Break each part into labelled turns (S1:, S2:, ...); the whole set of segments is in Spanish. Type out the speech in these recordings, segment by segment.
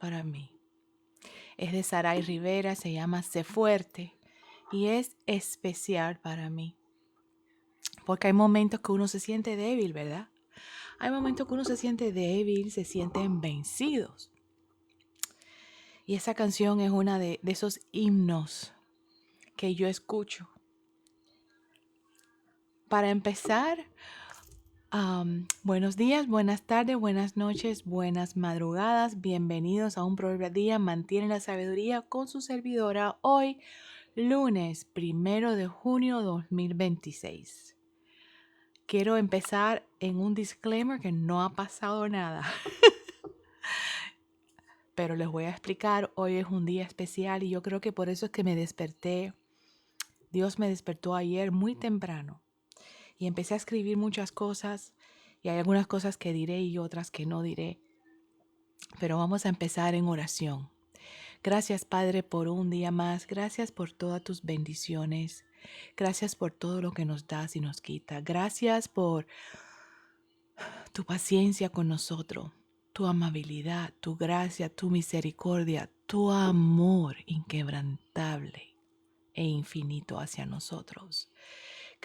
S1: para mí. Es de Saray Rivera, se llama Sé Fuerte y es especial para mí. Porque hay momentos que uno se siente débil, ¿verdad? Hay momentos que uno se siente débil, se sienten vencidos. Y esa canción es una de esos himnos que yo escucho. Para empezar, buenos días, buenas tardes, buenas noches, buenas madrugadas. Bienvenidos a un Proverbio al Día. Mantiene la sabiduría con su servidora hoy, lunes 1 de junio 2026. Quiero empezar en un disclaimer que no ha pasado nada. Pero les voy a explicar, hoy es un día especial y yo creo que por eso es que me desperté. Dios me despertó ayer muy temprano y empecé a escribir muchas cosas y hay algunas cosas que diré y otras que no diré. Pero vamos a empezar en oración. Gracias, Padre, por un día más. Gracias por todas tus bendiciones. Gracias por todo lo que nos das y nos quita. Gracias por tu paciencia con nosotros, tu amabilidad, tu gracia, tu misericordia, tu amor inquebrantable e infinito hacia nosotros.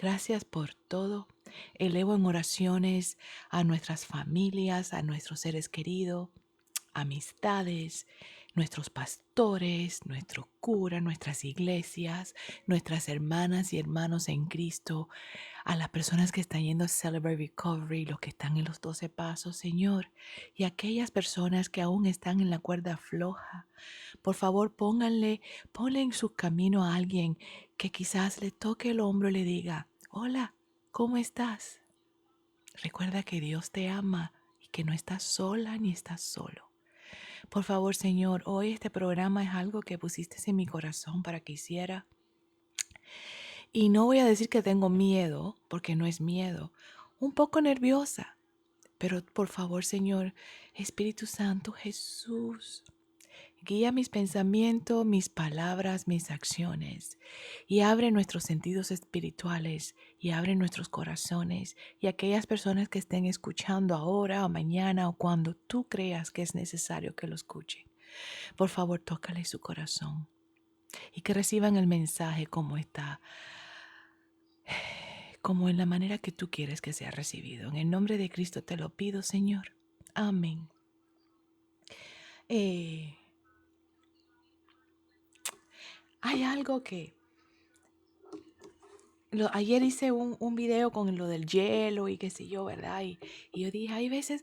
S1: Gracias por todo. Elevo en oraciones a nuestras familias, a nuestros seres queridos, amistades, nuestros pastores, nuestro cura, nuestras iglesias, nuestras hermanas y hermanos en Cristo, a las personas que están yendo a Celebrate Recovery, los que están en los 12 pasos, Señor, y aquellas personas que aún están en la cuerda floja. Por favor, ponle en su camino a alguien que quizás le toque el hombro y le diga, hola, ¿cómo estás? Recuerda que Dios te ama y que no estás sola ni estás solo. Por favor, Señor, hoy este programa es algo que pusiste en mi corazón para que hiciera. Y no voy a decir que tengo miedo, porque no es miedo. Un poco nerviosa. Pero por favor, Señor, Espíritu Santo, Jesús, guía mis pensamientos, mis palabras, mis acciones. Y abre nuestros sentidos espirituales. Y abre nuestros corazones. Y aquellas personas que estén escuchando ahora o mañana o cuando tú creas que es necesario que lo escuchen. Por favor, tócale su corazón. Y que reciban el mensaje como en la manera que tú quieres que sea recibido. En el nombre de Cristo te lo pido, Señor. Amén. Hay algo que... ayer hice un video con lo del hielo y qué sé yo, ¿verdad? Y yo dije, hay veces,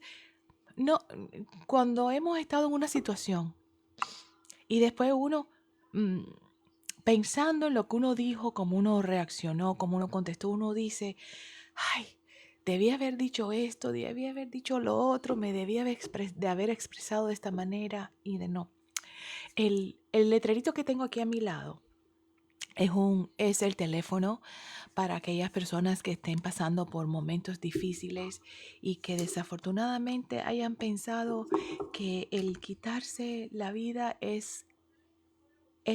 S1: no, cuando hemos estado en una situación y después uno, mm, pensando en lo que uno dijo, cómo uno reaccionó, cómo uno contestó, uno dice, ay, debí haber dicho esto, debí haber dicho lo otro, me debía de haber expresado de esta manera y de no. El letrerito que tengo aquí a mi lado es el teléfono para aquellas personas que estén pasando por momentos difíciles y que desafortunadamente hayan pensado que el quitarse la vida es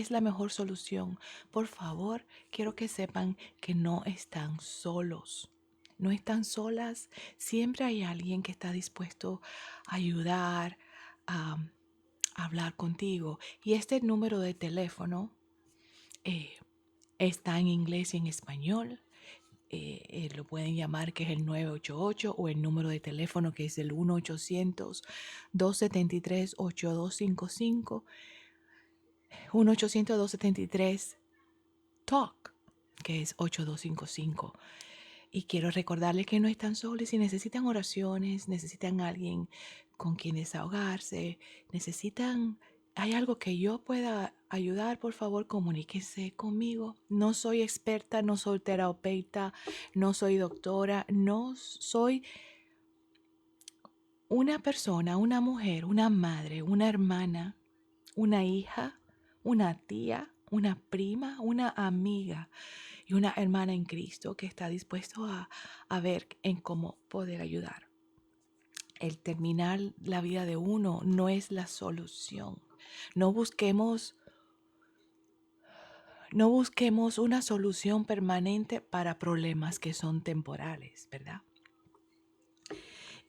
S1: la mejor solución. Por favor, quiero que sepan que no están solos. No están solas. Siempre hay alguien que está dispuesto a ayudar, a hablar contigo. Y este número de teléfono eh, está en inglés y en español. Lo pueden llamar, que es el 988, o el número de teléfono que es el 1-800-273-8255. 1-800-273-TALK, que es 8255. Y quiero recordarles que no están solos. Si necesitan oraciones, necesitan alguien con quien desahogarse, hay algo que yo pueda ayudar, por favor, comuníquense conmigo. No soy experta, no soy terapeuta, no soy doctora, no soy una persona, una mujer, una madre, una hermana, una hija, una tía, una prima, una amiga y una hermana en Cristo que está dispuesto a ver en cómo poder ayudar. El terminar la vida de uno no es la solución. No busquemos una solución permanente para problemas que son temporales, ¿verdad?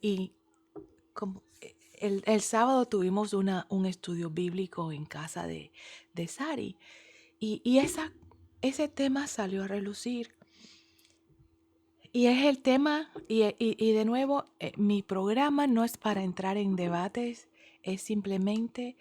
S1: Y como el sábado tuvimos un estudio bíblico en casa de Sari y ese tema salió a relucir. Y es el tema, y de nuevo, mi programa no es para entrar en debates, es simplemente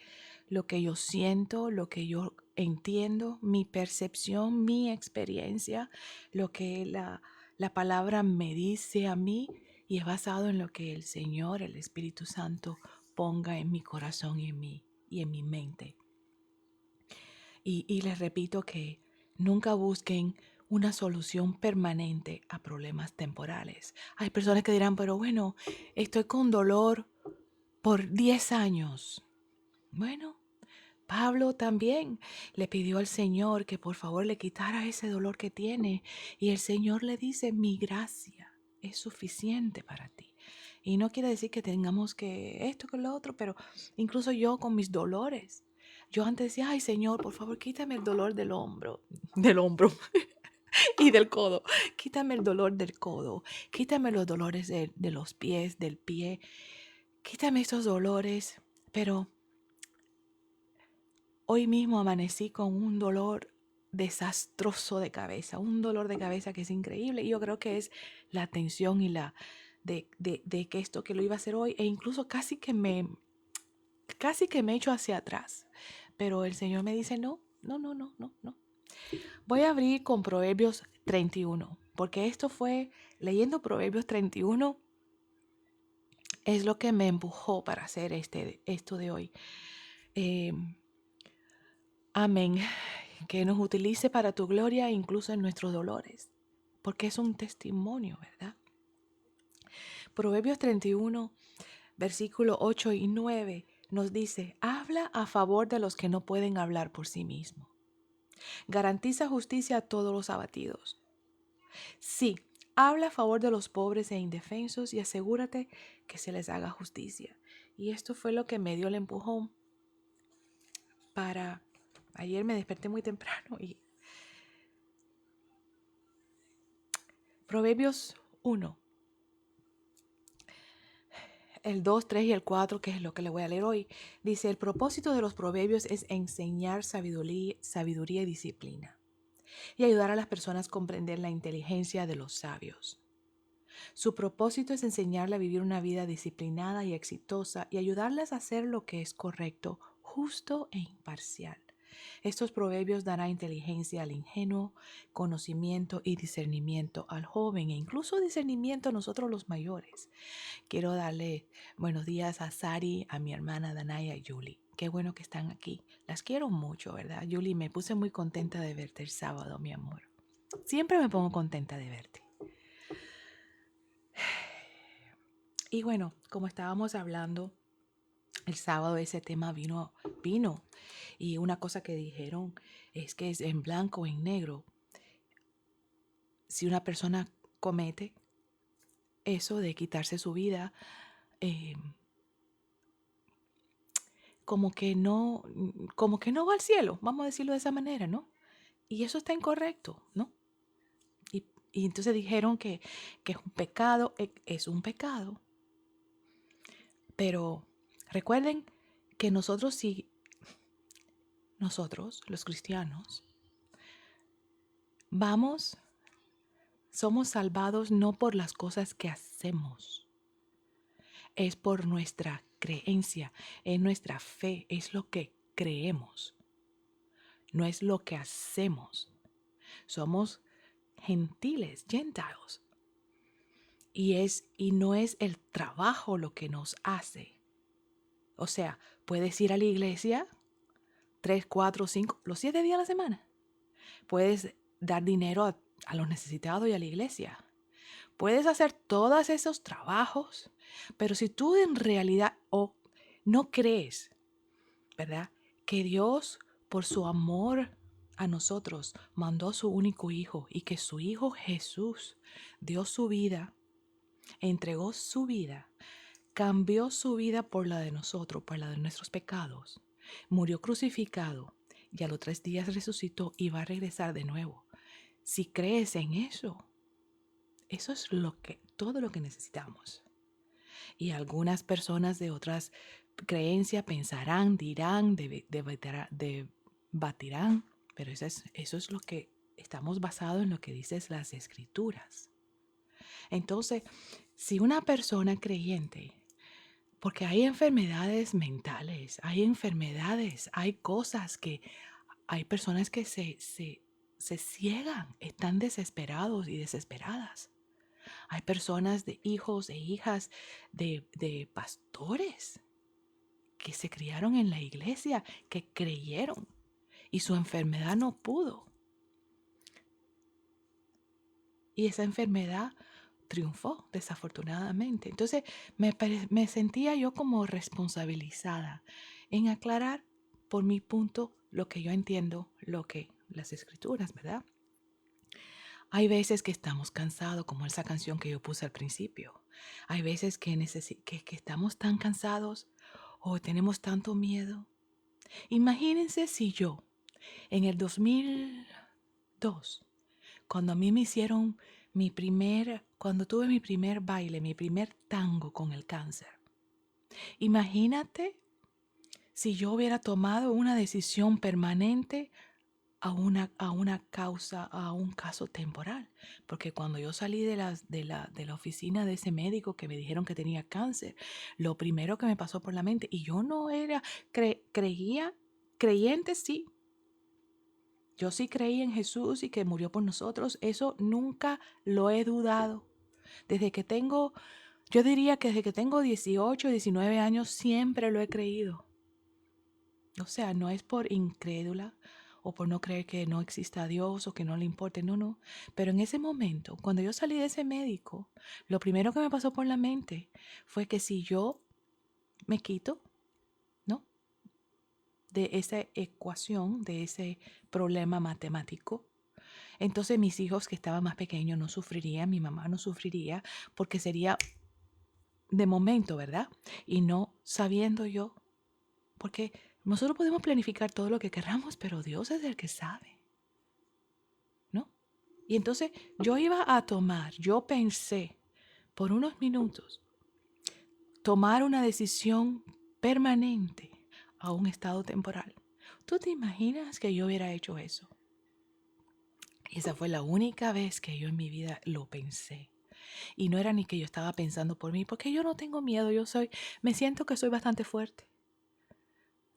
S1: lo que yo siento, lo que yo entiendo, mi percepción, mi experiencia, lo que la palabra me dice a mí, y es basado en lo que el Señor, el Espíritu Santo, ponga en mi corazón y en mi mente. Y les repito que nunca busquen una solución permanente a problemas temporales. Hay personas que dirán, pero bueno, estoy con dolor por 10 años. Bueno, Pablo también le pidió al Señor que por favor le quitara ese dolor que tiene. Y el Señor le dice, mi gracia es suficiente para ti. Y no quiere decir que tengamos que esto, que lo otro, pero incluso yo con mis dolores. Yo antes decía, ay Señor, por favor, quítame el dolor del hombro y del codo. Quítame el dolor del codo. Quítame los dolores de los pies, del pie. Quítame esos dolores. Pero hoy mismo amanecí con un dolor desastroso de cabeza, un dolor de cabeza que es increíble. Y yo creo que es la tensión y de que esto que lo iba a hacer hoy, e incluso casi que me echo hacia atrás. Pero el Señor me dice, no. Voy a abrir con Proverbios 31, porque esto fue, leyendo Proverbios 31, es lo que me empujó para hacer esto de hoy. Amén. Que nos utilice para tu gloria incluso en nuestros dolores, porque es un testimonio, ¿verdad? Proverbios 31, versículo 8 y 9 nos dice, habla a favor de los que no pueden hablar por sí mismos. Garantiza justicia a todos los abatidos. Sí, habla a favor de los pobres e indefensos y asegúrate que se les haga justicia. Y esto fue lo que me dio el empujón para... Ayer me desperté muy temprano y Proverbios 1, el 2, 3 y el 4, que es lo que le voy a leer hoy, dice, el propósito de los proverbios es enseñar sabiduría y disciplina y ayudar a las personas a comprender la inteligencia de los sabios. Su propósito es enseñarle a vivir una vida disciplinada y exitosa y ayudarles a hacer lo que es correcto, justo e imparcial. Estos proverbios darán inteligencia al ingenuo, conocimiento y discernimiento al joven e incluso discernimiento a nosotros los mayores. Quiero darle buenos días a Sari, a mi hermana Danaya y a Julie. Qué bueno que están aquí. Las quiero mucho, ¿verdad? Julie, me puse muy contenta de verte el sábado, mi amor. Siempre me pongo contenta de verte. Y bueno, como estábamos hablando, el sábado ese tema vino. Y una cosa que dijeron es que es en blanco o en negro. Si una persona comete eso de quitarse su vida, eh, como que no va al cielo, vamos a decirlo de esa manera, ¿no? Y eso está incorrecto, ¿no? Y entonces dijeron que es un pecado, es un pecado. Pero recuerden que nosotros, los cristianos, somos salvados no por las cosas que hacemos, es por nuestra creencia, es nuestra fe, es lo que creemos, no es lo que hacemos. Somos gentiles, gentiles. Y no es el trabajo lo que nos hace. O sea, puedes ir a la iglesia 3, 4, 5, los 7 días a la semana. Puedes dar dinero a los necesitados y a la iglesia. Puedes hacer todos esos trabajos, pero si tú en realidad no crees, ¿verdad? Que Dios, por su amor a nosotros, mandó a su único hijo y que su hijo Jesús dio su vida, entregó su vida, cambió su vida por la de nosotros, por la de nuestros pecados, murió crucificado y a los 3 días resucitó y va a regresar de nuevo. Si crees en eso, eso es todo lo que necesitamos. Y algunas personas de otras creencias pensarán, dirán, debatirán, pero eso es lo que estamos basados en lo que dicen las escrituras. Entonces, si una persona creyente, porque hay enfermedades mentales, hay enfermedades, hay cosas que hay personas que se ciegan, están desesperados y desesperadas. Hay personas de hijos e hijas de pastores que se criaron en la iglesia, que creyeron y su enfermedad no pudo. Y esa enfermedad triunfó, desafortunadamente. Entonces me sentía yo como responsabilizada en aclarar por mi punto lo que yo entiendo, lo que las escrituras, ¿verdad? Hay veces que estamos cansados, como esa canción que yo puse al principio. Hay veces que estamos tan cansados o tenemos tanto miedo. Imagínense si yo, en el 2002, cuando a mí me hicieron cuando tuve mi primer baile, mi primer tango con el cáncer. Imagínate si yo hubiera tomado una decisión permanente a una causa, a un caso temporal. Porque cuando yo salí de la oficina de ese médico que me dijeron que tenía cáncer, lo primero que me pasó por la mente, y yo no era, creyente sí. Yo sí creí en Jesús y que murió por nosotros. Eso nunca lo he dudado. Yo diría que desde que tengo 18, 19 años, siempre lo he creído. O sea, no es por incrédula o por no creer que no exista Dios o que no le importe, no. Pero en ese momento, cuando yo salí de ese médico, lo primero que me pasó por la mente fue que si yo me quito, ¿no? De esa ecuación, de ese problema matemático, entonces mis hijos que estaban más pequeños no sufrirían, mi mamá no sufriría, porque sería de momento, ¿verdad? Y no sabiendo yo, porque nosotros podemos planificar todo lo que queramos, pero Dios es el que sabe, ¿no? Y entonces yo pensé por unos minutos, tomar una decisión permanente a un estado temporal. ¿Tú te imaginas que yo hubiera hecho eso? Y esa fue la única vez que yo en mi vida lo pensé. Y no era ni que yo estaba pensando por mí, porque yo no tengo miedo, me siento que soy bastante fuerte.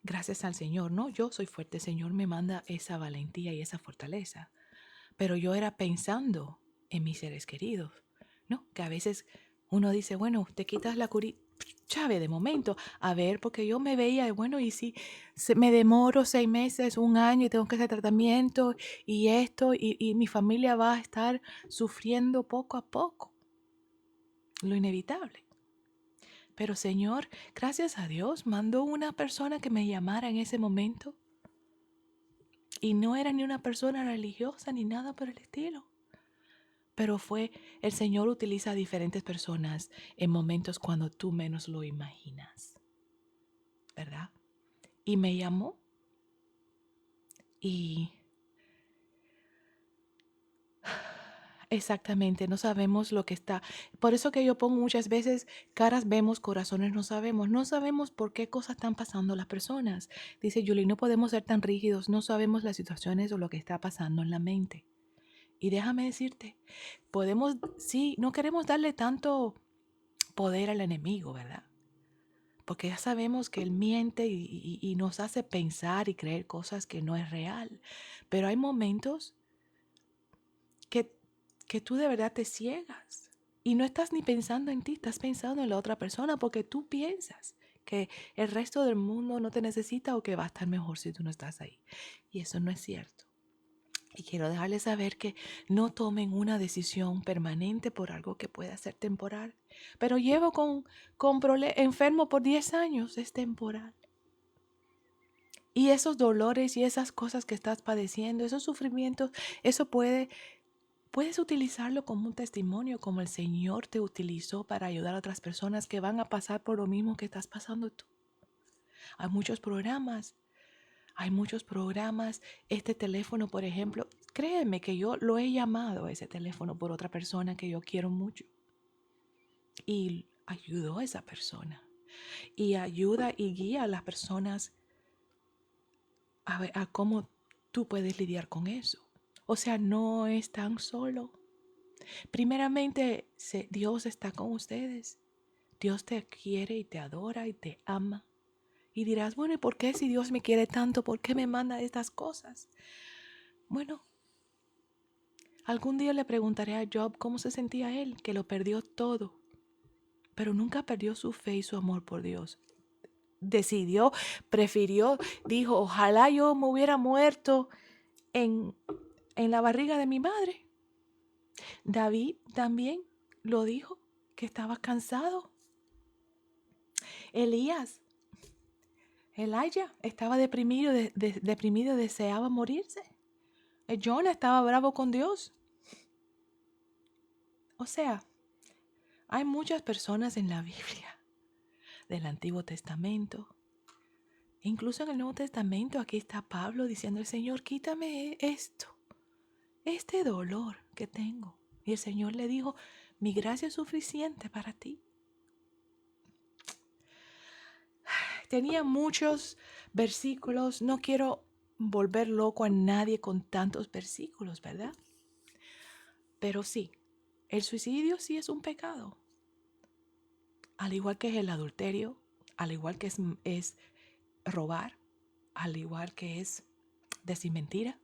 S1: Gracias al Señor, ¿no? Yo soy fuerte, el Señor me manda esa valentía y esa fortaleza. Pero yo era pensando en mis seres queridos, ¿no? Que a veces uno dice, bueno, te quitas la curita, chave, de momento, a ver, porque yo me veía, bueno, y si me demoro 6 meses, un año y tengo que hacer tratamiento y esto, y mi familia va a estar sufriendo poco a poco, lo inevitable. Pero Señor, gracias a Dios, mandó una persona que me llamara en ese momento. Y no era ni una persona religiosa ni nada por el estilo. Pero el Señor utiliza a diferentes personas en momentos cuando tú menos lo imaginas. ¿Verdad? Y me llamó y exactamente, no sabemos lo que está. Por eso que yo pongo muchas veces, caras vemos, corazones no sabemos. No sabemos por qué cosas están pasando las personas. Dice Julie, no podemos ser tan rígidos, no sabemos las situaciones o lo que está pasando en la mente. Y déjame decirte, sí, no queremos darle tanto poder al enemigo, ¿verdad? Porque ya sabemos que él miente y nos hace pensar y creer cosas que no es real. Pero hay momentos que, que tú de verdad te ciegas y no estás ni pensando en ti, estás pensando en la otra persona porque tú piensas que el resto del mundo no te necesita o que va a estar mejor si tú no estás ahí. Y eso no es cierto. Y quiero dejarles saber que no tomen una decisión permanente por algo que pueda ser temporal. Pero llevo enfermo por 10 años, es temporal. Y esos dolores y esas cosas que estás padeciendo, esos sufrimientos, eso puedes utilizarlo como un testimonio, como el Señor te utilizó para ayudar a otras personas que van a pasar por lo mismo que estás pasando tú. Hay muchos programas. Este teléfono, por ejemplo, créeme que yo lo he llamado a ese teléfono por otra persona que yo quiero mucho. Y ayudó a esa persona. Y ayuda y guía a las personas a ver a cómo tú puedes lidiar con eso. O sea, no es tan solo. Primeramente, Dios está con ustedes. Dios te quiere y te adora y te ama. Y dirás, bueno, ¿y por qué si Dios me quiere tanto, por qué me manda estas cosas? Bueno, algún día le preguntaré a Job cómo se sentía él, que lo perdió todo, pero nunca perdió su fe y su amor por Dios. Prefirió, dijo, ojalá yo me hubiera muerto en, en la barriga de mi madre. David también lo dijo, que estaba cansado. Elías, Elijah estaba deprimido, deseaba morirse. Jonah estaba bravo con Dios. O sea, hay muchas personas en la Biblia del Antiguo Testamento. Incluso en el Nuevo Testamento aquí está Pablo diciendo al Señor, quítame esto, este dolor que tengo. Y el Señor le dijo, mi gracia es suficiente para ti. Tenía muchos versículos, no quiero volver loco a nadie con tantos versículos, ¿verdad? Pero sí, el suicidio sí es un pecado. Al igual que es el adulterio, al igual que es robar, al igual que es decir mentira.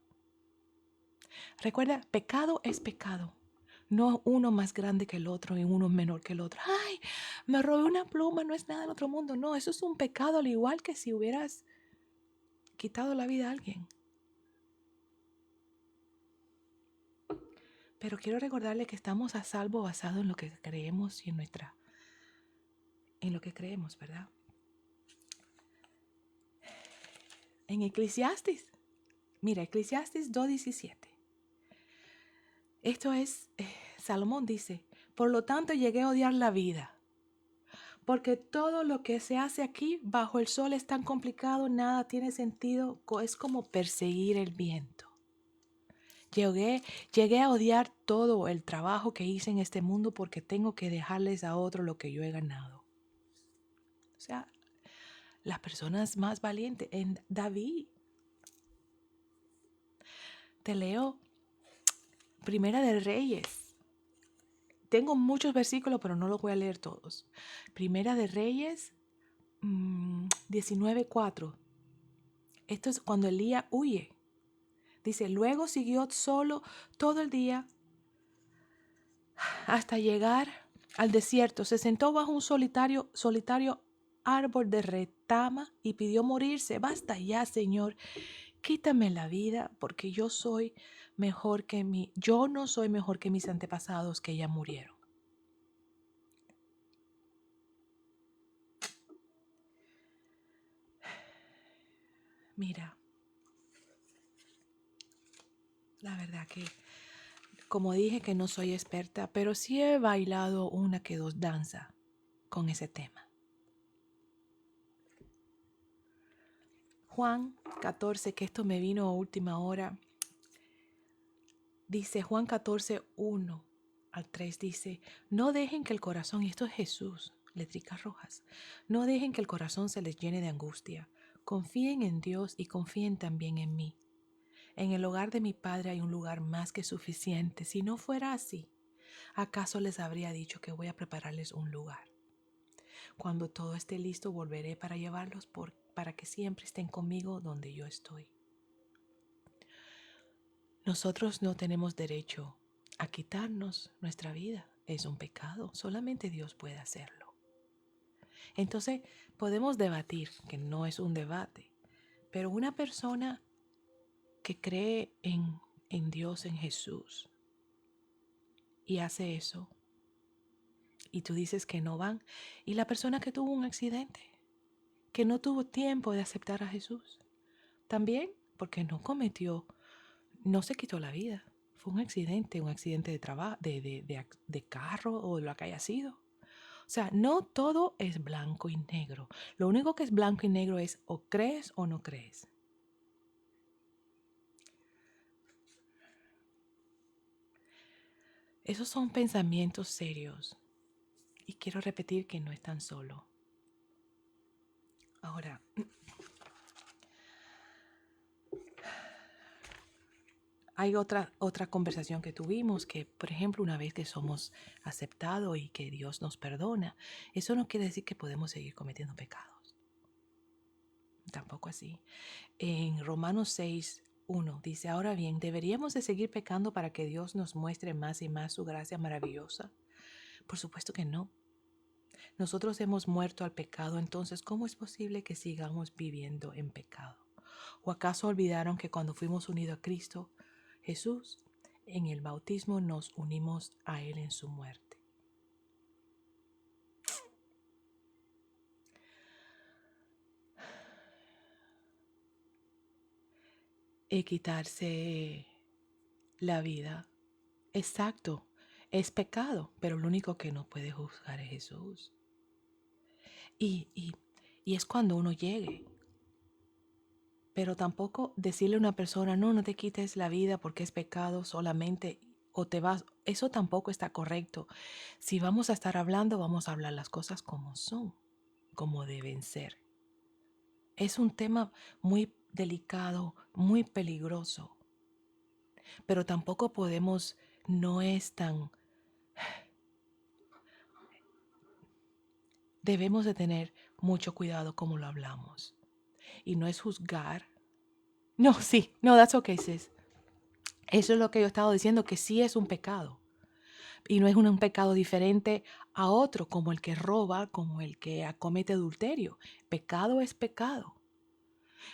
S1: Recuerda, pecado es pecado. No uno más grande que el otro y uno menor que el otro. Ay, me robé una pluma, no es nada del otro mundo. No, eso es un pecado al igual que si hubieras quitado la vida a alguien. Pero quiero recordarle que estamos a salvo basado en lo que creemos y en lo que creemos, ¿verdad? En Eclesiastes, mira, Eclesiastes 2:17. Esto es, Salomón dice, por lo tanto llegué a odiar la vida, porque todo lo que se hace aquí bajo el sol es tan complicado, nada tiene sentido, es como perseguir el viento. Llegué a odiar todo el trabajo que hice en este mundo porque tengo que dejarles a otro lo que yo he ganado. O sea, las personas más valientes, en David. Te leo Primera de Reyes. Tengo muchos versículos, pero no los voy a leer todos. Primera de Reyes 19:4. Esto es cuando Elías huye. Dice, luego siguió solo todo el día hasta llegar al desierto. Se sentó bajo un solitario árbol de retama y pidió morirse. Basta ya, Señor, quítame la vida porque yo no soy mejor que mis antepasados que ya murieron. Mira, la verdad que, como dije que no soy experta, pero sí he bailado una que dos danzas con ese tema. Juan 14, que esto me vino a última hora, dice Juan 14:1-3, dice, no dejen que el corazón, y esto es Jesús, letricas rojas, no dejen que el corazón se les llene de angustia. Confíen en Dios y confíen también en mí. En el hogar de mi Padre hay un lugar más que suficiente. Si no fuera así, ¿acaso les habría dicho que voy a prepararles un lugar? Cuando todo esté listo, volveré para llevarlos para que siempre estén conmigo donde yo estoy. Nosotros no tenemos derecho a quitarnos nuestra vida. Es un pecado. Solamente Dios puede hacerlo. Entonces, podemos debatir, que no es un debate, pero una persona que cree en Dios, en Jesús, y hace eso, y tú dices que no van, y la persona que tuvo un accidente, que no tuvo tiempo de aceptar a Jesús, también porque no se quitó la vida, fue un accidente de trabajo, de carro o lo que haya sido. O sea, no todo es blanco y negro. Lo único que es blanco y negro es o crees o no crees. Esos son pensamientos serios Y quiero repetir que no están solo. Ahora, hay otra conversación que tuvimos que, por ejemplo, una vez que somos aceptados y que Dios nos perdona, eso no quiere decir que podemos seguir cometiendo pecados. Tampoco así. En Romanos 6:1 dice, ahora bien, ¿deberíamos de seguir pecando para que Dios nos muestre más y más su gracia maravillosa? Por supuesto que no. Nosotros hemos muerto al pecado, entonces, ¿cómo es posible que sigamos viviendo en pecado? ¿O acaso olvidaron que cuando fuimos unidos a Cristo Jesús, en el bautismo nos unimos a Él en su muerte? Y quitarse la vida, exacto, es pecado, pero lo único que nos puede juzgar es Jesús. Y, y, y es cuando uno llegue. Pero tampoco decirle a una persona, no, no te quites la vida porque es pecado solamente o te vas. Eso tampoco está correcto. Si vamos a estar hablando, vamos a hablar las cosas como son, como deben ser. Es un tema muy delicado, muy peligroso. Pero tampoco podemos, no es tan. Debemos de tener mucho cuidado como lo hablamos. Y no es juzgar. No, sí, no, that's okay, sis. Eso es lo que yo he estado diciendo, que sí es un pecado. Y no es un pecado diferente a otro, como el que roba, como el que acomete adulterio. Pecado es pecado.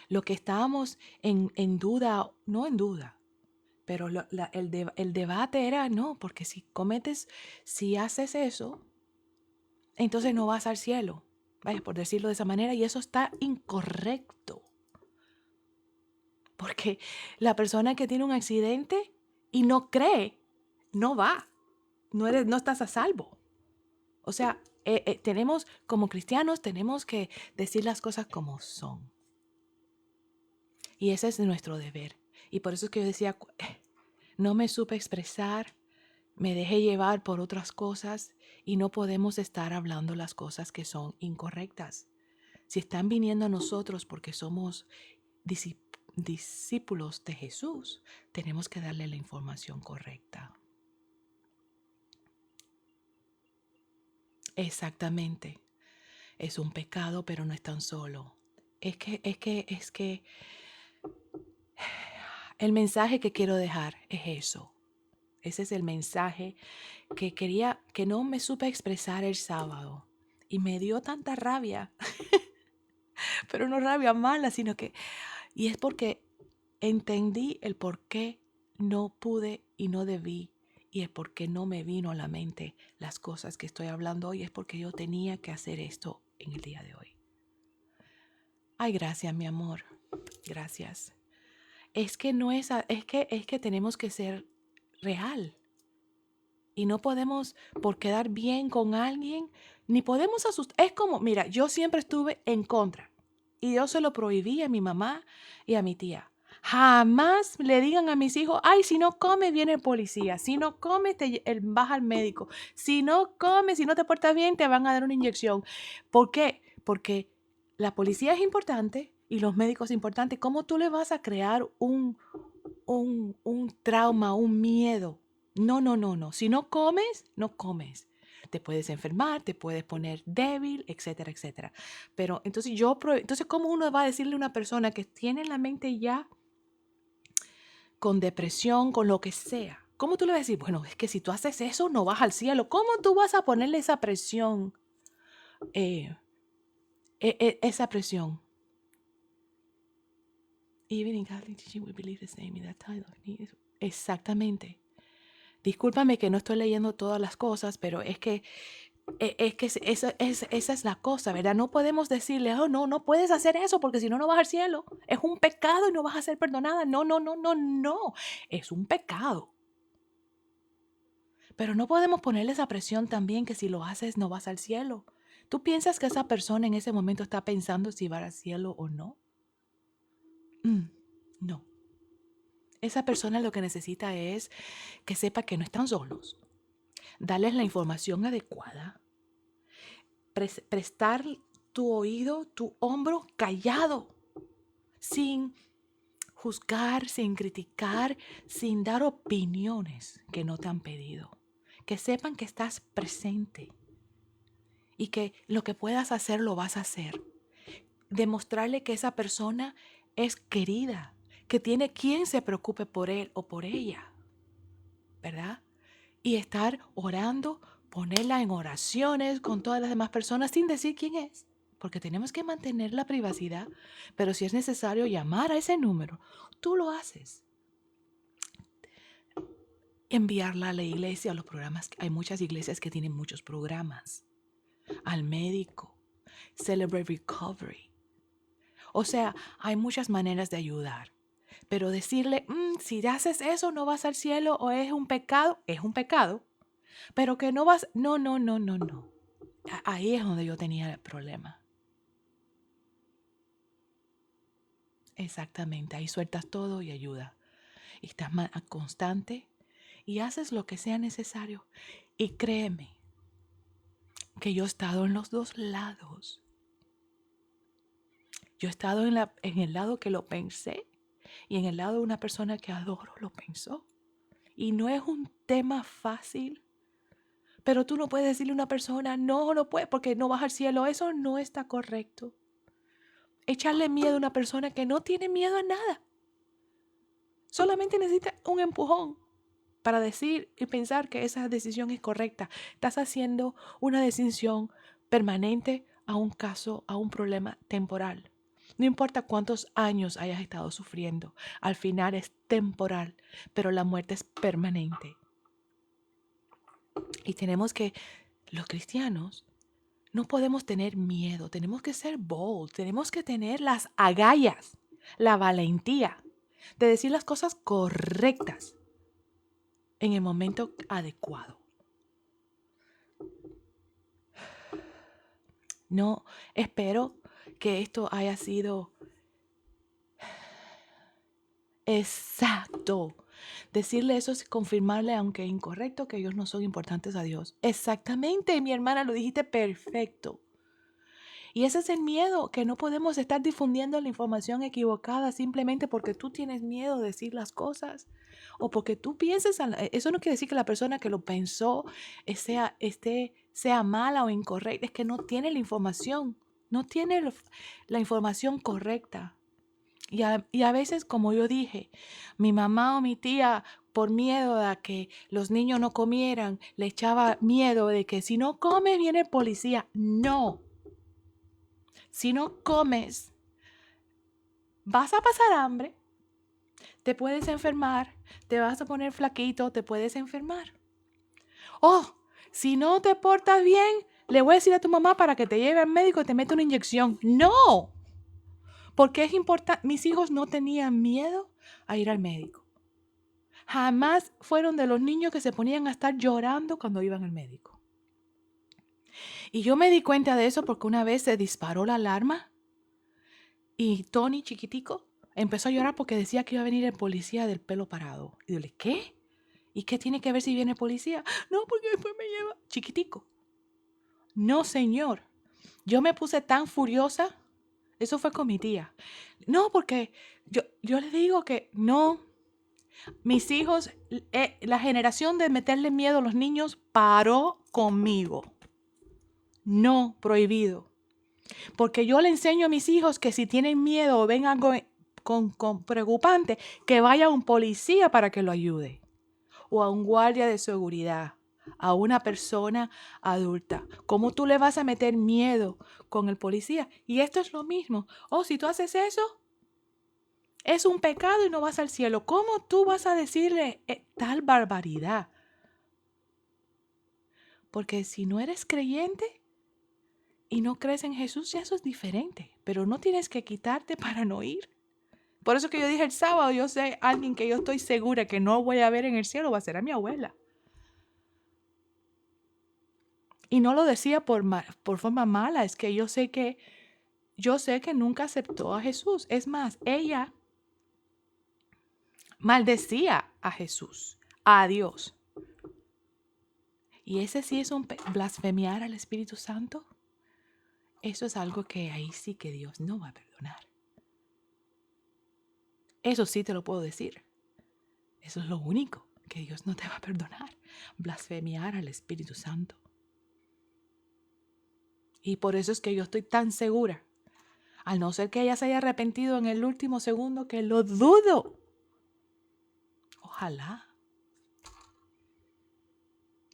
S1: Lo que estábamos en duda, no en duda, pero el debate era no, porque si haces eso, entonces no vas al cielo. Vaya, por decirlo de esa manera, y eso está incorrecto. Porque la persona que tiene un accidente y no cree, no va. No estás a salvo. O sea, tenemos, como cristianos, tenemos que decir las cosas como son. Y ese es nuestro deber. Y por eso es que yo decía, no me supe expresar, me dejé llevar por otras cosas y no podemos estar hablando las cosas que son incorrectas. Si están viniendo a nosotros porque somos discípulos de Jesús, tenemos que darle la información correcta. Exactamente. Es un pecado, pero no es tan solo. Es que el mensaje que quiero dejar es eso. Ese es el mensaje que no me supe expresar el sábado. Y me dio tanta rabia, pero no rabia mala, y es porque entendí el por qué no pude y no debí. Y el por qué no me vino a la mente las cosas que estoy hablando hoy. Es porque yo tenía que hacer esto en el día de hoy. Ay, gracias, mi amor. Gracias. Es que no es que tenemos que ser real. Y no podemos, por quedar bien con alguien, ni podemos asustar. Es como, mira, yo siempre estuve en contra. Y yo se lo prohibí a mi mamá y a mi tía. Jamás le digan a mis hijos, ay, si no comes, viene el policía. Si no comes, vas al médico. Si no comes, si no te portas bien, te van a dar una inyección. ¿Por qué? Porque la policía es importante y los médicos es importante. ¿Cómo tú le vas a crear un trauma, un miedo? No, no, no, no. Si no comes, no comes. Te puedes enfermar, te puedes poner débil, etcétera, etcétera. Pero entonces, ¿cómo uno va a decirle a una persona que tiene la mente ya con depresión, con lo que sea? ¿Cómo tú le vas a decir, bueno, es que si tú haces eso, no vas al cielo? ¿Cómo tú vas a ponerle esa presión? Esa presión. Even in Catholic teaching, we believe the same in that time. Exactamente. Discúlpame que no estoy leyendo todas las cosas, pero es que esa es la cosa, ¿verdad? No podemos decirle, oh, no, no puedes hacer eso porque si no, no vas al cielo. Es un pecado y no vas a ser perdonada. No, no, no, no, no. Es un pecado. Pero no podemos ponerle esa presión también que si lo haces no vas al cielo. ¿Tú piensas que esa persona en ese momento está pensando si va al cielo o no? No. Esa persona lo que necesita es que sepa que no están solos. Darles la información adecuada prestar tu oído, tu hombro callado, sin juzgar, sin criticar, sin dar opiniones que no te han pedido. Que sepan que estás presente y que lo que puedas hacer lo vas a hacer. Demostrarle que esa persona es querida, que tiene quien se preocupe por él o por ella, ¿verdad? Y estar orando, ponerla en oraciones con todas las demás personas sin decir quién es, porque tenemos que mantener la privacidad, pero si es necesario llamar a ese número, tú lo haces. Enviarla a la iglesia, a los programas. Hay muchas iglesias que tienen muchos programas. Al médico, Celebrate Recovery. O sea, hay muchas maneras de ayudar. Pero decirle, si haces eso no vas al cielo o es un pecado. Pero que no vas, no. Ahí es donde yo tenía el problema. Exactamente, ahí sueltas todo y ayuda. Y estás constante y haces lo que sea necesario. Y créeme que yo he estado en los dos lados. Yo he estado en el lado que lo pensé y en el lado de una persona que adoro lo pensó. Y no es un tema fácil. Pero tú no puedes decirle a una persona, no puedes porque no vas al cielo. Eso no está correcto. Echarle miedo a una persona que no tiene miedo a nada. Solamente necesita un empujón para decir y pensar que esa decisión es correcta. Estás haciendo una decisión permanente a un caso, a un problema temporal. No importa cuántos años hayas estado sufriendo, al final es temporal, pero la muerte es permanente. Y tenemos que, los cristianos, no podemos tener miedo, tenemos que ser bold, tenemos que tener las agallas, la valentía de decir las cosas correctas en el momento adecuado. No, espero que esto haya sido exacto. Decirle eso es confirmarle, aunque incorrecto, que ellos no son importantes a Dios. Exactamente, mi hermana, lo dijiste perfecto. Y ese es el miedo, que no podemos estar difundiendo la información equivocada simplemente porque tú tienes miedo de decir las cosas o porque tú pienses. Eso no quiere decir que la persona que lo pensó sea mala o incorrecta. Es que no tiene la información, no tiene la información correcta. Y a veces, como yo dije, mi mamá o mi tía, por miedo a que los niños no comieran, le echaba miedo de que si no comes viene el policía. No. Si no comes, vas a pasar hambre, te puedes enfermar, te vas a poner flaquito, te puedes enfermar. Oh, si no te portas bien, le voy a decir a tu mamá para que te lleve al médico y te meta una inyección. No, porque es importante. Mis hijos no tenían miedo a ir al médico. Jamás fueron de los niños que se ponían a estar llorando cuando iban al médico. Y yo me di cuenta de eso porque una vez se disparó la alarma y Tony, chiquitico, empezó a llorar porque decía que iba a venir el policía del pelo parado. Y yo le dije, ¿qué? ¿Y qué tiene que ver si viene el policía? No, porque después me lleva. Chiquitico. No, señor. Yo me puse tan furiosa. Eso fue con mi tía. No, porque yo le digo que no. Mis hijos, la generación de meterle miedo a los niños paró conmigo. No, prohibido. Porque yo le enseño a mis hijos que si tienen miedo o ven algo con preocupante, que vaya a un policía para que lo ayude. O a un guardia de seguridad. A una persona adulta. ¿Cómo tú le vas a meter miedo con el policía? Y esto es lo mismo. Oh, si tú haces eso, es un pecado y no vas al cielo. ¿Cómo tú vas a decirle tal barbaridad? Porque si no eres creyente y no crees en Jesús, ya eso es diferente. Pero no tienes que quitarte para no ir. Por eso que yo dije el sábado, yo sé, alguien que yo estoy segura que no voy a ver en el cielo va a ser a mi abuela. Y no lo decía por forma mala, es que yo sé que nunca aceptó a Jesús. Es más, ella maldecía a Jesús, a Dios. Y ese sí es un blasfemiar al Espíritu Santo. Eso es algo que ahí sí que Dios no va a perdonar. Eso sí te lo puedo decir. Eso es lo único que Dios no te va a perdonar. Blasfemiar al Espíritu Santo. Y por eso es que yo estoy tan segura. Al no ser que ella se haya arrepentido en el último segundo, que lo dudo. Ojalá.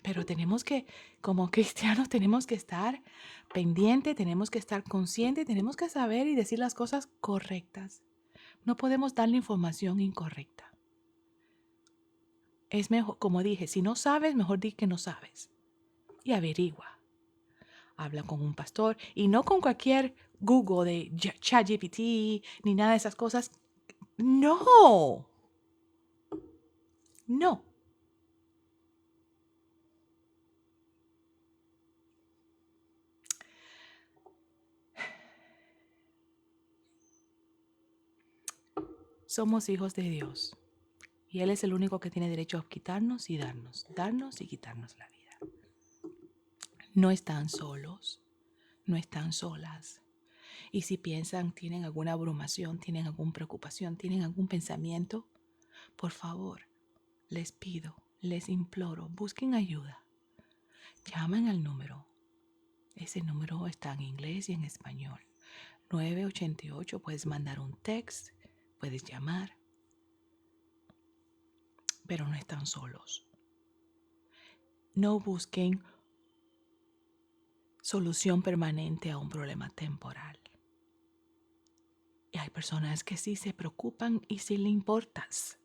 S1: Pero tenemos que, como cristianos, tenemos que estar pendientes, tenemos que estar conscientes, tenemos que saber y decir las cosas correctas. No podemos darle información incorrecta. Es mejor, como dije, si no sabes, mejor di que no sabes. Y averigua. Habla con un pastor y no con cualquier Google de ChatGPT ni nada de esas cosas. No. No. Somos hijos de Dios. Y Él es el único que tiene derecho a quitarnos y darnos y quitarnos la vida. No están solos, no están solas. Y si piensan, tienen alguna abrumación, tienen alguna preocupación, tienen algún pensamiento, por favor, les pido, les imploro, busquen ayuda. Llamen al número. Ese número está en inglés y en español. 988, puedes mandar un text, puedes llamar, pero no están solos. No busquen solución permanente a un problema temporal. Y hay personas que sí se preocupan y sí le importas.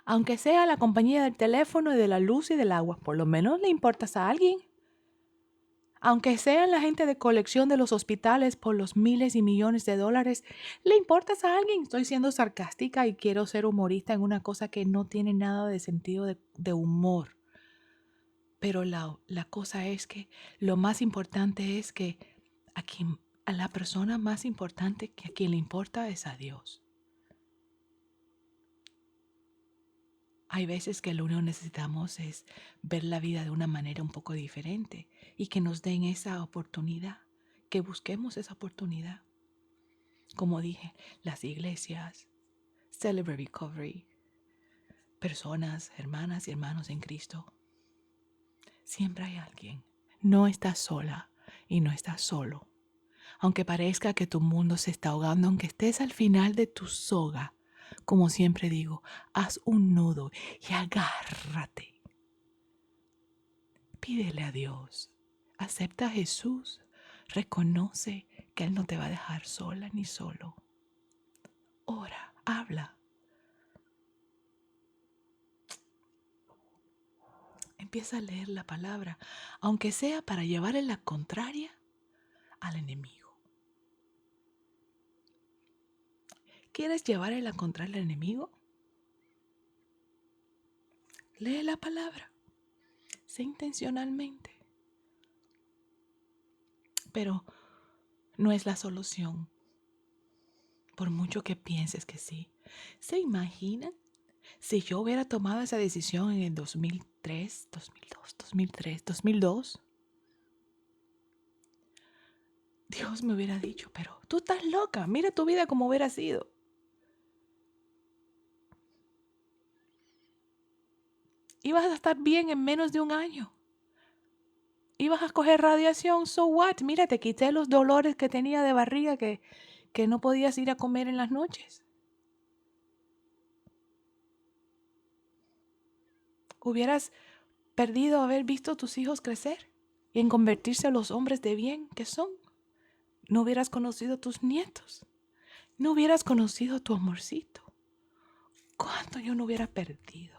S1: Aunque sea la compañía del teléfono y de la luz y del agua, por lo menos le importas a alguien. Aunque sean la gente de colección de los hospitales por los miles y millones de dólares, le importas a alguien. Estoy siendo sarcástica y quiero ser humorista en una cosa que no tiene nada de sentido de humor. Pero la cosa es que lo más importante es que a la persona más importante que a quien le importa es a Dios. Hay veces que lo único que necesitamos es ver la vida de una manera un poco diferente y que nos den esa oportunidad, que busquemos esa oportunidad. Como dije, las iglesias, Celebrate Recovery, personas, hermanas y hermanos en Cristo. Siempre hay alguien. No estás sola y no estás solo. Aunque parezca que tu mundo se está ahogando, aunque estés al final de tu soga, como siempre digo, haz un nudo y agárrate. Pídele a Dios, acepta a Jesús, reconoce que Él no te va a dejar sola ni solo. Ora, habla. Empieza a leer la palabra, aunque sea para llevarle la contraria al enemigo. ¿Quieres llevarle la contraria al enemigo? Lee la palabra, sé intencionalmente. Pero no es la solución, por mucho que pienses que sí. ¿Se imaginan si yo hubiera tomado esa decisión en el 2003, 2002, 2003, 2002? Dios me hubiera dicho, pero tú estás loca, mira tu vida como hubiera sido. Ibas a estar bien en menos de un año. Ibas a coger radiación, so what? Mira, te quité los dolores que tenía de barriga que no podías ir a comer en las noches. Hubieras perdido haber visto a tus hijos crecer y en convertirse en los hombres de bien que son. No hubieras conocido a tus nietos. No hubieras conocido a tu amorcito. ¿Cuánto yo no hubiera perdido?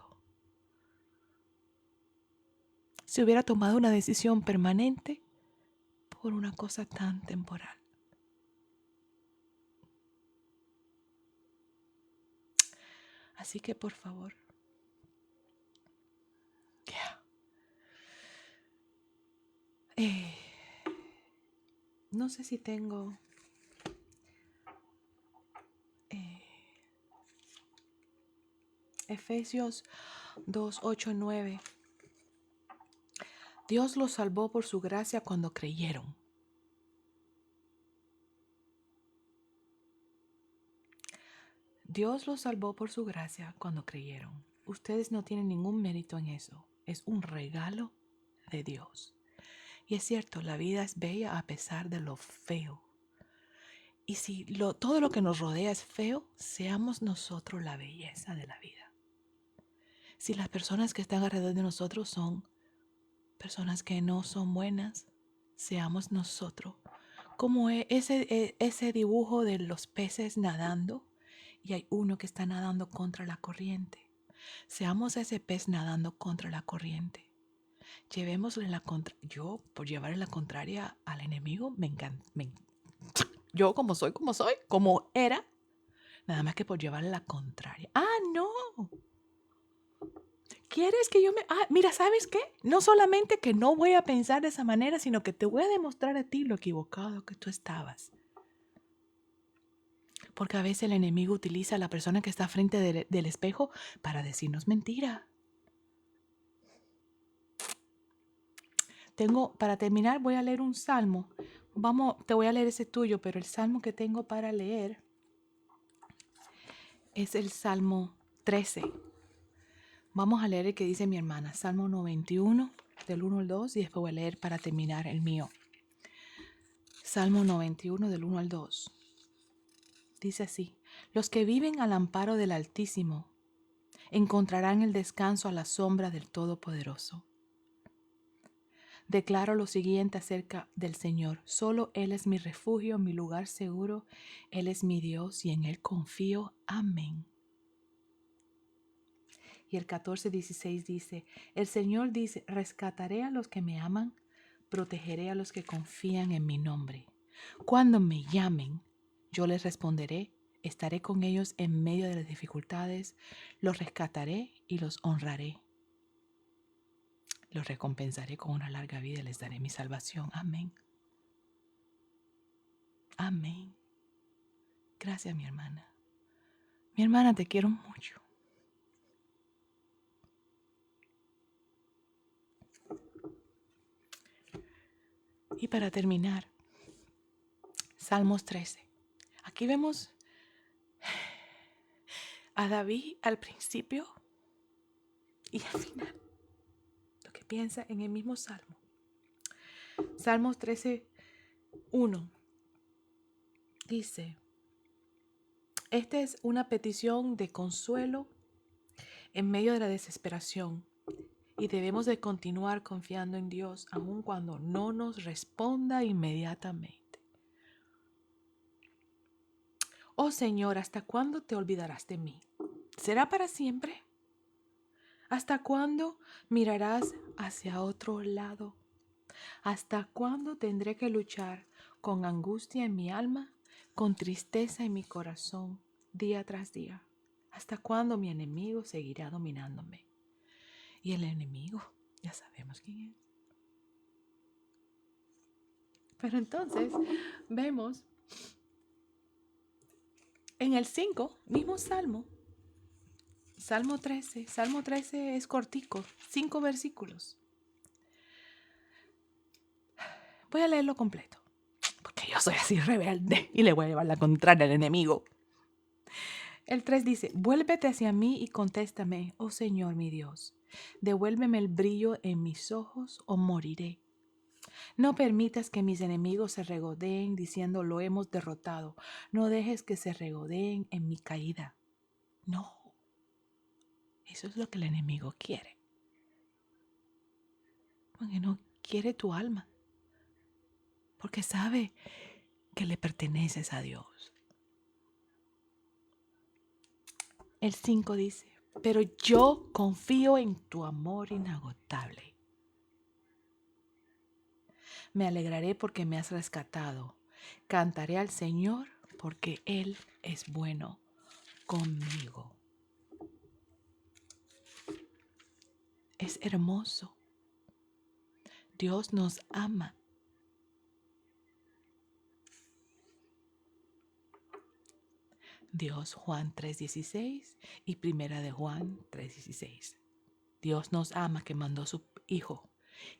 S1: Si hubiera tomado una decisión permanente por una cosa tan temporal. Así que por favor, no sé si tengo Efesios 2, 8, 9. Dios los salvó por su gracia cuando creyeron. Dios los salvó por su gracia cuando creyeron. Ustedes no tienen ningún mérito en eso. Es un regalo de Dios. Y es cierto, la vida es bella a pesar de lo feo. Y si todo lo que nos rodea es feo, seamos nosotros la belleza de la vida. Si las personas que están alrededor de nosotros son personas que no son buenas, seamos nosotros. Como ese dibujo de los peces nadando y hay uno que está nadando contra la corriente. Seamos ese pez nadando contra la corriente. Llevémosle yo, por llevarle la contraria al enemigo, me encanta. Yo como soy, como era, nada más que por llevarle la contraria. ¡Ah, no! ¿Quieres que yo me... Ah, mira, ¿sabes qué? No solamente que no voy a pensar de esa manera, sino que te voy a demostrar a ti lo equivocado que tú estabas. Porque a veces el enemigo utiliza a la persona que está frente del espejo para decirnos mentira. Para terminar, voy a leer un salmo. Te voy a leer ese tuyo, pero el salmo que tengo para leer es el Salmo 13. Vamos a leer el que dice mi hermana, Salmo 91, del 1 al 2, y después voy a leer para terminar el mío. Salmo 91, del 1 al 2. Dice así: los que viven al amparo del Altísimo encontrarán el descanso a la sombra del Todopoderoso. Declaro lo siguiente acerca del Señor: solo Él es mi refugio, mi lugar seguro. Él es mi Dios y en Él confío. Amén. Y el 14:16 dice: el Señor dice, rescataré a los que me aman, protegeré a los que confían en mi nombre. Cuando me llamen, yo les responderé, estaré con ellos en medio de las dificultades, los rescataré y los honraré. Los recompensaré con una larga vida y les daré mi salvación. Amén. Amén. Gracias, mi hermana. Mi hermana, te quiero mucho. Y para terminar, Salmos 13. Aquí vemos a David al principio y al final, lo que piensa en el mismo salmo. Salmos 13:1 dice: esta es una petición de consuelo en medio de la desesperación y debemos de continuar confiando en Dios aun cuando no nos responda inmediatamente. Oh Señor, ¿hasta cuándo te olvidarás de mí? ¿Será para siempre? ¿Hasta cuándo mirarás hacia otro lado? ¿Hasta cuándo tendré que luchar con angustia en mi alma, con tristeza en mi corazón, día tras día? ¿Hasta cuándo mi enemigo seguirá dominándome? Y el enemigo, ya sabemos quién es. Pero entonces vemos en el 5, mismo salmo, Salmo 13. Salmo 13 es cortico, 5 versículos. Voy a leerlo completo, porque yo soy así rebelde y le voy a llevar la contraria al enemigo. El 3 dice: vuélvete hacia mí y contéstame, oh Señor mi Dios. Devuélveme el brillo en mis ojos o moriré. No permitas que mis enemigos se regodeen diciendo lo hemos derrotado. No dejes que se regodeen en mi caída. No, eso es lo que el enemigo quiere. Porque no quiere tu alma. Porque sabe que le perteneces a Dios. El 5 dice: pero yo confío en tu amor inagotable. Me alegraré porque me has rescatado. Cantaré al Señor porque Él es bueno conmigo. Es hermoso. Dios nos ama. Dios, Juan 3:16 y Primera de Juan 3:16. Dios nos ama que mandó a su Hijo.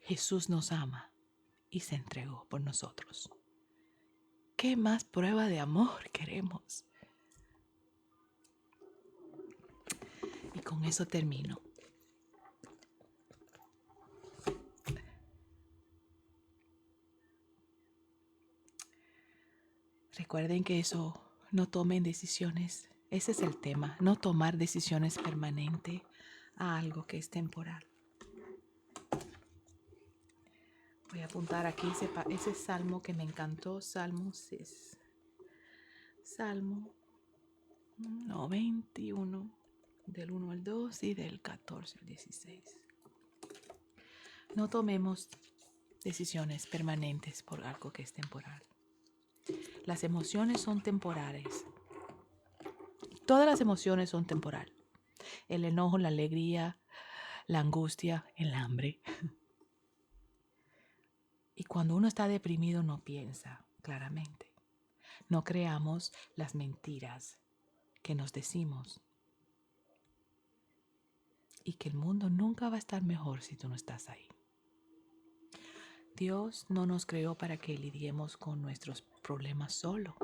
S1: Jesús nos ama y se entregó por nosotros. ¿Qué más prueba de amor queremos? con eso termino. Recuerden que eso, no tomen decisiones. Ese es el tema, no tomar decisiones permanentes a algo que es temporal. Voy a apuntar aquí ese salmo que me encantó, Salmo 21, del 1 al 2 y del 14 al 16. No tomemos decisiones permanentes por algo que es temporal. Las emociones son temporales. Todas las emociones son temporales. El enojo, la alegría, la angustia, el hambre. Y cuando uno está deprimido no piensa claramente. No creamos las mentiras que nos decimos. Y que el mundo nunca va a estar mejor si tú no estás ahí. Dios no nos creó para que lidiemos con nuestros problemas solo.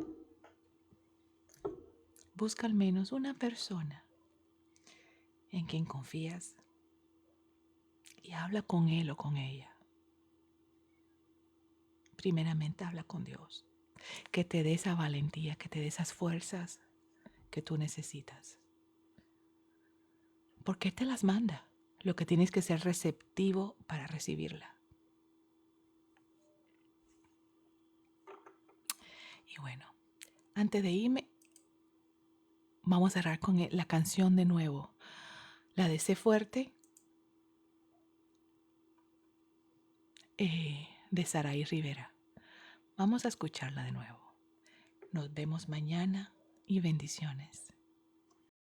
S1: Busca al menos una persona en quien confías y habla con él o con ella. Primeramente habla con Dios, que te dé esa valentía, que te dé esas fuerzas que tú necesitas. Porque Él te las manda. Lo que tienes que ser receptivo para recibirla. Y bueno, antes de irme, vamos a cerrar con la canción de nuevo. La de Sé Fuerte, de Saraí Rivera. Vamos a escucharla de nuevo. Nos vemos mañana y bendiciones.